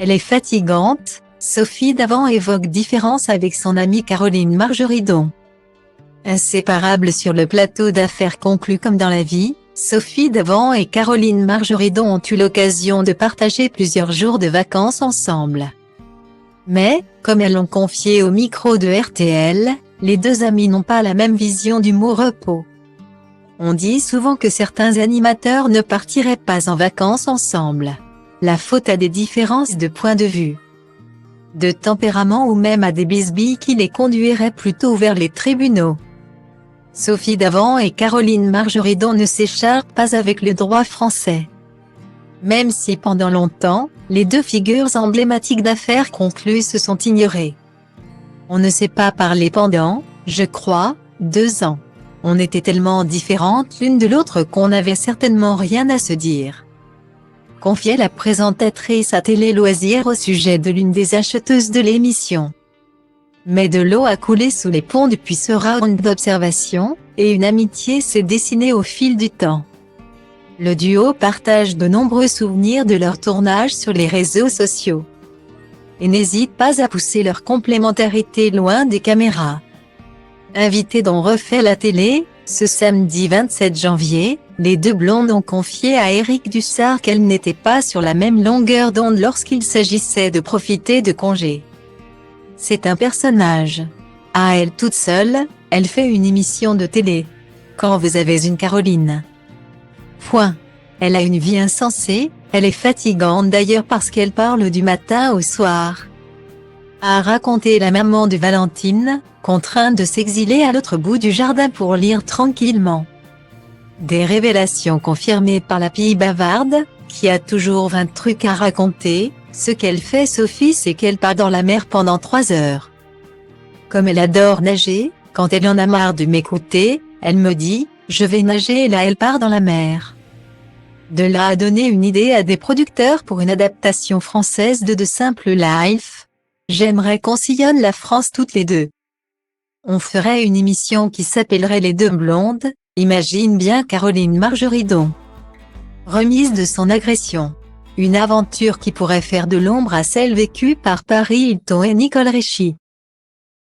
Elle est fatigante, Sophie Davant évoque différence avec son amie Caroline Margeridon. Inséparables sur le plateau d'affaires conclues comme dans la vie, Sophie Davant et Caroline Margeridon ont eu l'occasion de partager plusieurs jours de vacances ensemble. Mais, comme elles l'ont confié au micro de RTL, les deux amies n'ont pas la même vision du mot repos. On dit souvent que certains animateurs ne partiraient pas en vacances ensemble. La faute à des différences de point de vue, de tempérament ou même à des bisbilles qui les conduiraient plutôt vers les tribunaux. Sophie Davant et Caroline Margeridon ne s'écharpent pas avec le droit français. Même si pendant longtemps, les deux figures emblématiques d'affaires conclues se sont ignorées. On ne s'est pas parlé pendant, je crois, 2 ans. On était tellement différentes l'une de l'autre qu'on n'avait certainement rien à se dire. Confiait la présentatrice à Télé Loisirs au sujet de l'une des acheteuses de l'émission. Mais de l'eau a coulé sous les ponts depuis ce round d'observation, et une amitié s'est dessinée au fil du temps. Le duo partage de nombreux souvenirs de leur tournage sur les réseaux sociaux. Et n'hésite pas à pousser leur complémentarité loin des caméras. Invitées dans Refait la télé, ce samedi 27 janvier, les deux blondes ont confié à Éric Dussart qu'elles n'étaient pas sur la même longueur d'onde lorsqu'il s'agissait de profiter de congés. C'est un personnage. À elle toute seule, elle fait une émission de télé. Quand vous avez une Caroline. Point. Elle a une vie insensée, elle est fatigante d'ailleurs parce qu'elle parle du matin au soir. A raconté la maman de Valentine, contrainte de s'exiler à l'autre bout du jardin pour lire tranquillement. Des révélations confirmées par la fille bavarde, qui a toujours 20 trucs à raconter. Ce qu'elle fait Sophie, c'est qu'elle part dans la mer pendant 3 heures. Comme elle adore nager, quand elle en a marre de m'écouter, elle me dit « je vais nager » et là elle part dans la mer. De là à donner une idée à des producteurs pour une adaptation française de Simple Life. J'aimerais qu'on sillonne la France toutes les deux. On ferait une émission qui s'appellerait Les Deux Blondes, imagine bien Caroline Margeridon. Remise de son agression. Une aventure qui pourrait faire de l'ombre à celle vécue par Paris Hilton et Nicole Richie.